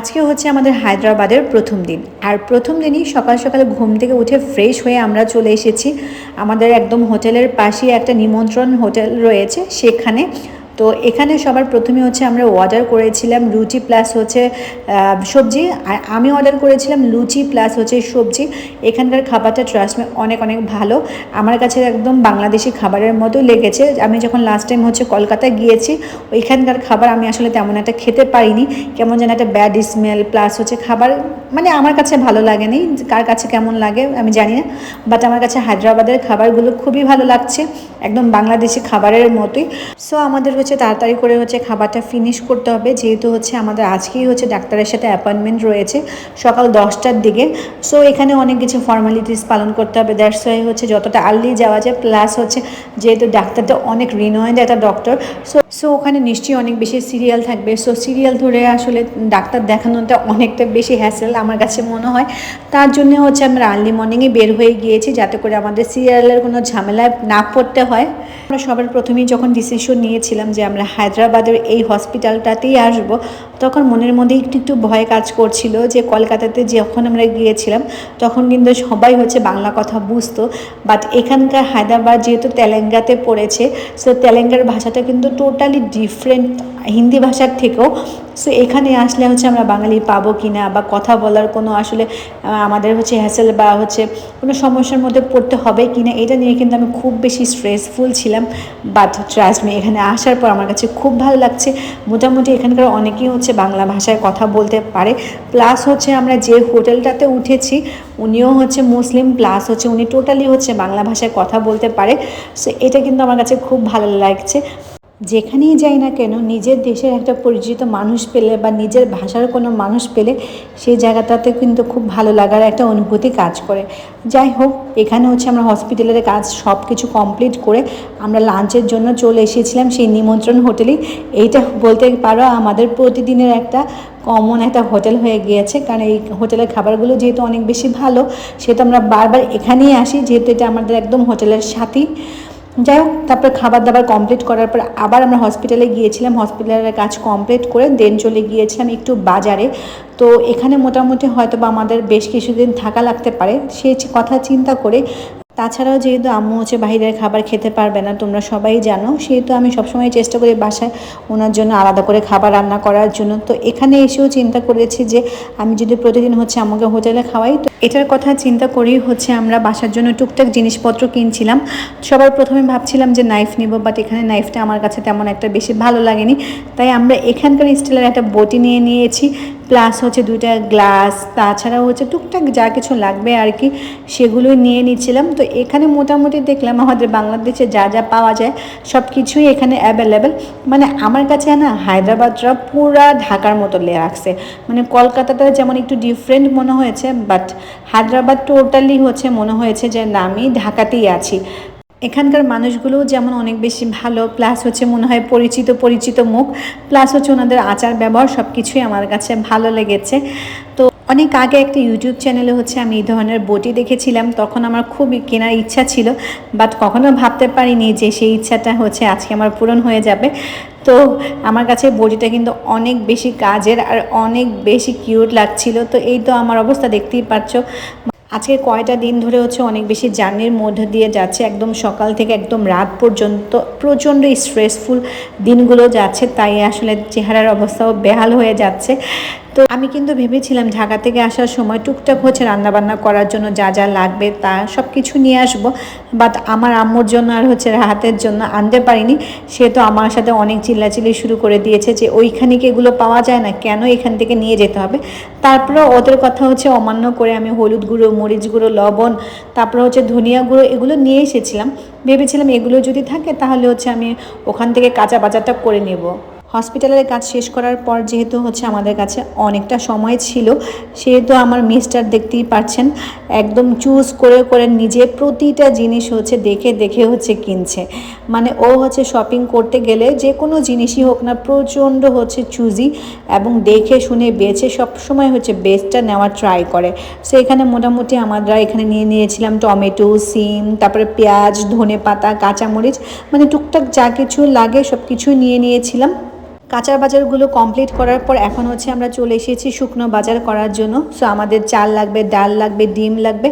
আজকে হচ্ছে আমাদের হায়দ্রাবাদের প্রথম দিন। আর প্রথম দিনই সকাল সকাল ঘুম থেকে উঠে ফ্রেশ হয়ে আমরা চলে এসেছি আমাদের একদম হোটেলের পাশেই একটা নিমন্ত্রণ হোটেল রয়েছে সেখানে। তো এখানে সবার প্রথমে হচ্ছে আমরা অর্ডার করেছিলাম রুটি প্লাস হচ্ছে সবজি, আর আমি অর্ডার করেছিলাম লুচি প্লাস হচ্ছে সবজি। এখানকার খাবারটা ট্রাস্ট মি অনেক অনেক ভালো, আমার কাছে একদম বাংলাদেশি খাবারের মতো লেগেছে। আমি যখন লাস্ট টাইম হচ্ছে কলকাতায় গিয়েছি ওইখানকার খাবার আমি আসলে তেমন একটা খেতে পারিনি, কেমন যেন একটা ব্যাড স্মেল প্লাস হচ্ছে খাবার মানে আমার কাছে ভালো লাগেনি, কার কাছে কেমন লাগে আমি জানি না, বাট আমার কাছে হায়দ্রাবাদের খাবারগুলো খুবই ভালো লাগছে, একদম বাংলাদেশি খাবারের মতোই। সো আমাদের হচ্ছে তাড়াতাড়ি করে হচ্ছে খাবারটা ফিনিশ করতে হবে, যেহেতু হচ্ছে আমাদের আজকেই হচ্ছে ডাক্তারের সাথে অ্যাপয়েন্টমেন্ট রয়েছে সকাল 10টার দিকে। সো এখানে অনেক কিছু ফর্মালিটিস পালন করতে হবে, দ্যাটস ওয়াই হচ্ছে যতটা আর্লি যাওয়া যায়। প্লাস হচ্ছে যেহেতু ডাক্তারটা অনেক রিনোয়েন্ড একটা ডক্টর, সো ওখানে নিশ্চয়ই অনেক বেশি সিরিয়াল থাকবে। সো সিরিয়াল ধরে আসলে ডাক্তার দেখানোটা অনেকটা বেশি হ্যাসেল আমার কাছে মনে হয়। তার জন্য হচ্ছে আমরা আর্লি মর্নিংয়ে বের হয়ে গিয়েছি যাতে করে আমাদের সিরিয়ালের কোনো ঝামেলায় না পড়তে হয়। আমরা সবার প্রথমেই যখন ডিসিশন নিয়েছিলাম যে আমরা হায়দ্রাবাদের এই হসপিটালটাতেই আসবো, তখন মনের মধ্যে একটু একটু ভয় কাজ করছিল যে কলকাতাতে যখন আমরা গিয়েছিলাম তখন কিন্তু সবাই হচ্ছে বাংলা কথা বুঝতো, বাট এখানকার হায়দ্রাবাদ যেহেতু তেলেঙ্গাতে পড়েছে, সো তেলেঙ্গার ভাষাটা কিন্তু টোটালি ডিফারেন্ট হিন্দি ভাষার থেকেও। সো এখানে আসলে হচ্ছে আমরা বাঙালি পাবো কি না বা কথা বলার কোনো আসলে আমাদের হচ্ছে হ্যাসেল বা হচ্ছে কোনো সমস্যার মধ্যে পড়তে হবে কি না, এটা নিয়ে কিন্তু আমি খুব বেশি স্ট্রেসফুল ছিলাম। বাট ট্রাস্ট মি এখানে আসার পর আমার কাছে খুব ভালো লাগছে। মোটামুটি এখানকার অনেকেই হচ্ছে বাংলা ভাষায় কথা বলতে পারে। প্লাস হচ্ছে আমরা যে হোটেলটাতে উঠেছি উনিও হচ্ছে মুসলিম, প্লাস হচ্ছে উনি টোটালি হচ্ছে বাংলা ভাষায় কথা বলতে পারে। সো এটা কিন্তু আমার কাছে খুব ভালো লাগছে। যেখানেই যাই না কেন নিজের দেশের একটা পরিচিত মানুষ পেলে বা নিজের ভাষার কোনো মানুষ পেলে সেই জায়গাটাতে কিন্তু খুব ভালো লাগার একটা অনুভূতি কাজ করে। যাই হোক, এখানে হচ্ছে আমরা হসপিটালের কাজ সব কিছু কমপ্লিট করে আমরা লাঞ্চের জন্য চলে এসেছিলাম সেই নিমন্ত্রণ হোটেলেই। এইটা বলতে পারো আমাদের প্রতিদিনের একটা কমন একটা হোটেল হয়ে গিয়েছে, কারণ এই হোটেলের খাবারগুলো যেহেতু অনেক বেশি ভালো সেহেতু আমরা বারবার এখানেই আসি, যেহেতু এটা আমাদের একদম হোটেলের সাথেই। যাই হোক, তারপর খাবার দাবার কমপ্লিট করার পর আবার আমরা হসপিটালে গিয়েছিলাম, হসপিটালের কাজ কমপ্লিট করে দেন চলে গিয়েছিলাম একটু বাজারে। তো এখানে মোটামুটি হয়তো বা আমাদের বেশ কিছুদিন থাকা লাগতে পারে সেই কথা চিন্তা করে। তাছাড়াও যেহেতু আম্মু হচ্ছে বাইরের খাবার খেতে পারবে না তোমরা সবাই জানো, সেহেতু আমি সবসময় চেষ্টা করি বাসায় ওনার জন্য আলাদা করে খাবার রান্না করার জন্য। তো এখানে এসেও চিন্তা করেছি যে আমি যদি প্রতিদিন হচ্ছে আমাকে হোটেলে খাওয়াই, তো এটার কথা চিন্তা করেই হচ্ছে আমরা বাসার জন্য টুকটাক জিনিসপত্র কিনছিলাম। সবার প্রথমে ভাবছিলাম যে নাইফ নিব, বাট এখানে নাইফটা আমার কাছে তেমন একটা বেশি ভালো লাগেনি, তাই আমরা এখানকার স্টিলের একটা বটি নিয়ে নিয়েছি, প্লাস হচ্ছে 2টা গ্লাস, তাছাড়াও হচ্ছে টুকটাক যা কিছু লাগবে আর কি সেগুলোই নিয়ে নিচ্ছিলাম। তো এখানে মোটামুটি দেখলাম আমাদের বাংলাদেশে যা যা পাওয়া যায় সব কিছুই এখানে অ্যাভেলেবেল। মানে আমার কাছে না হায়দ্রাবাদরা পুরা ঢাকার মতো লাগছে, মানে কলকাতাটা যেমন একটু ডিফারেন্ট মনে হয়েছে, বাট হায়দ্রাবাদ টোটালি হচ্ছে মনে হয়েছে যে না আমি ঢাকাতেই আছি। এখানকার মানুষগুলো যেমন অনেক বেশি ভালো, প্লাস হচ্ছে মনে হয় পরিচিত পরিচিত মুখ, প্লাস হচ্ছে ওনাদের আচার ব্যবহার সব কিছুই আমার কাছে ভালো লেগেছে। তো অনেক আগে একটা ইউটিউব চ্যানেলে হচ্ছে আমি এই ধরনের বটি দেখেছিলাম, তখন আমার খুবই কেনার ইচ্ছা ছিল, বাট কখনো ভাবতে পারিনি যে সেই ইচ্ছাটা হচ্ছে আজকে আমার পূরণ হয়ে যাবে। তো আমার কাছে বটিটা কিন্তু অনেক বেশি কাজের আর অনেক বেশি কিউট লাগছিল। তো এই তো আমার অবস্থা দেখতেই পাচ্ছ, আজকে কয়টা দিন ধরে হচ্ছে অনেক বেশি জার্নির মধ্যে দিয়ে যাচ্ছে, একদম সকাল থেকে একদম রাত পর্যন্ত প্রচণ্ড স্ট্রেসফুল দিনগুলো যাচ্ছে, তাই আসলে চেহারার অবস্থাও বেহাল হয়ে যাচ্ছে। তো আমি কিন্তু ভেবেছিলাম ঢাকা থেকে আসার সময় টুকটাক হচ্ছে রান্নাবান্না করার জন্য যা যা লাগবে তা সব কিছু নিয়ে আসবো, বাট আমার আম্মুর জন্য আর হচ্ছে রাহাতের জন্য আনতে পারিনি। সে তো আমার সাথে অনেক চিল্লাচিল্লি শুরু করে দিয়েছে যে ওইখানে কি এগুলো পাওয়া যায় না, কেন এখান থেকে নিয়ে যেতে হবে। তারপরেও ওদের কথা হচ্ছে অমান্য করে আমি হলুদ গুঁড়ো, মরিচ গুঁড়ো, লবণ, তারপরে হচ্ছে ধনিয়া গুঁড়ো এগুলো নিয়ে এসেছিলাম। ভেবেছিলাম এগুলো যদি থাকে তাহলে হচ্ছে আমি ওখান থেকে কাঁচা বাজারটা করে নেব। হসপিটালের কাজ শেষ করার পর যেহেতু হচ্ছে আমাদের কাছে অনেকটা সময় ছিল, সেহেতু আমার মিস্টার দেখতেই পাচ্ছেন একদম চুজ করে করে নিজে প্রতিটা জিনিস হচ্ছে দেখে দেখে হচ্ছে কিনছে। মানে ও হচ্ছে শপিং করতে গেলে যে কোনো জিনিসই হোক না প্রচণ্ড হচ্ছে চুজি, এবং দেখে শুনে বেছে সবসময় হচ্ছে বেস্টটা নেওয়ার ট্রাই করে। সো এখানে মোটামুটি আমরা এখানে নিয়ে নিয়েছিলাম টমেটো, সিম, তারপরে পেঁয়াজ, ধনে পাতা, কাঁচামরিচ, মানে টুকটাক যা কিছু লাগে সব কিছুই নিয়ে নিয়েছিলাম। কাঁচার বাজারগুলো কমপ্লিট করার পর এখন হচ্ছে আমরা চলে এসেছি শুকনো বাজার করার জন্য। সো আমাদের চাল লাগবে, ডাল লাগবে, ডিম লাগবে,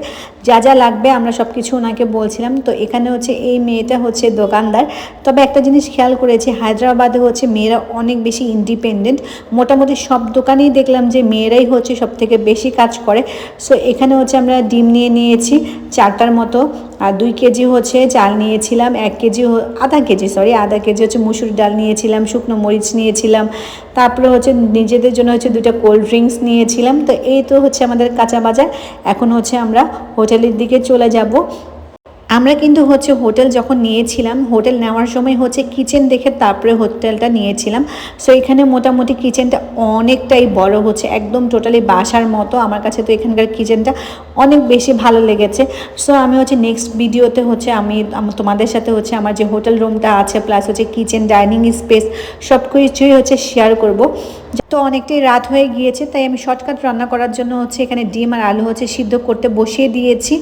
যা যা লাগবে আমরা সব কিছু ওনাকে বলছিলাম। তো এখানে হচ্ছে এই মেয়েটা হচ্ছে দোকানদার। তবে একটা জিনিস খেয়াল করেছি, হায়দ্রাবাদে হচ্ছে মেয়েরা অনেক বেশি ইন্ডিপেন্ডেন্ট। মোটামুটি সব দোকানেই দেখলাম যে মেয়েরাই হচ্ছে সব থেকে বেশি কাজ করে। সো এখানে হচ্ছে আমরা ডিম নিয়েছি 4টার মতো, আর 2 কেজি হচ্ছে চাল নিয়েছিলাম, 1 কেজি আধা কেজি হচ্ছে মুসুর ডাল নিয়েছিলাম, শুকনো মরিচ নিয়েছিলাম, তারপরে হচ্ছে নিজেদের জন্য হচ্ছে 2টা কোল্ড ড্রিঙ্কস নিয়েছিলাম। তো এই তো হচ্ছে আমাদের কাঁচা বাজার। এখন হচ্ছে আমরা হোটেলের দিকে চলে যাব। আমরা কিন্তু হচ্ছে হোটেল যখন নিয়েছিলাম, হোটেল নেওয়ার সময় হচ্ছে কিচেন দেখে তারপরে হোটেলটা নিয়েছিলাম। সো এখানে মোটামুটি কিচেনটা অনেকটাই বড়, হচ্ছে একদম টোটালি বাসার মতো। আমার কাছে তো এখানকার কিচেনটা অনেক বেশি ভালো লেগেছে। সো আমি হচ্ছে নেক্সট ভিডিওতে হচ্ছে আমি তোমাদের সাথে হচ্ছে আমার যে হোটেল রুমটা আছে প্লাস হচ্ছে কিচেন, ডাইনিং স্পেস সব কিছুই হচ্ছে শেয়ার করব। তো অনেকটাই রাত হয়ে গিয়েছে, তাই আমি শর্টকাট রান্না করার জন্য হচ্ছে এখানে ডিম আর আলু হচ্ছে সিদ্ধ করতে বসিয়ে দিয়েছি।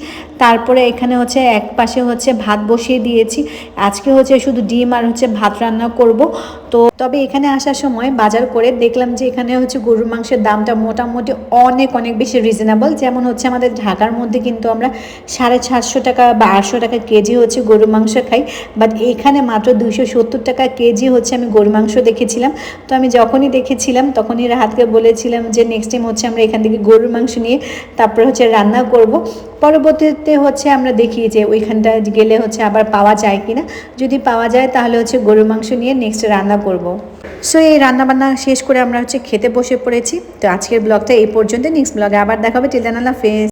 তারপরে এখানে হচ্ছে এক পাশে হচ্ছে ভাত বসিয়ে দিয়েছি। আজকে হচ্ছে শুধু ডিম আর হচ্ছে ভাত রান্না করব। তো তবে এখানে আসার সময় বাজার করে দেখলাম যে এখানে হচ্ছে গরুর মাংসের দামটা মোটামুটি অনেক বেশি রিজনেবল। যেমন হচ্ছে আমাদের ঢাকার মধ্যে কিন্তু আমরা 750 টাকা বা 800 টাকা কেজি হচ্ছে গরুর মাংস খাই, বাট এখানে মাত্র 270 টাকা কেজি হচ্ছে আমি গরুর মাংস দেখেছিলাম। তো আমি যখনই দেখেছিলাম তখনই রাহাতকে বলেছিলাম যে নেক্সট টাইম হচ্ছে আমরা এখান থেকে গরুর মাংস নিয়ে তারপরে হচ্ছে রান্না করব। পরবর্তীতে হচ্ছে আমরা দেখি যে ওইখানটা গেলে হচ্ছে আবার পাওয়া যায় কিনা, যদি পাওয়া যায় তাহলে হচ্ছে গরুর মাংস নিয়ে নেক্সট রান্না করব। সো এই রান্নাবান্না শেষ করে আমরা হচ্ছে খেতে বসে পড়েছি। তো আজকের ব্লগটা এই পর্যন্ত, নেক্সট ব্লগে আবার দেখা হবে। টিল দেন আল্লাহ হাফেজ।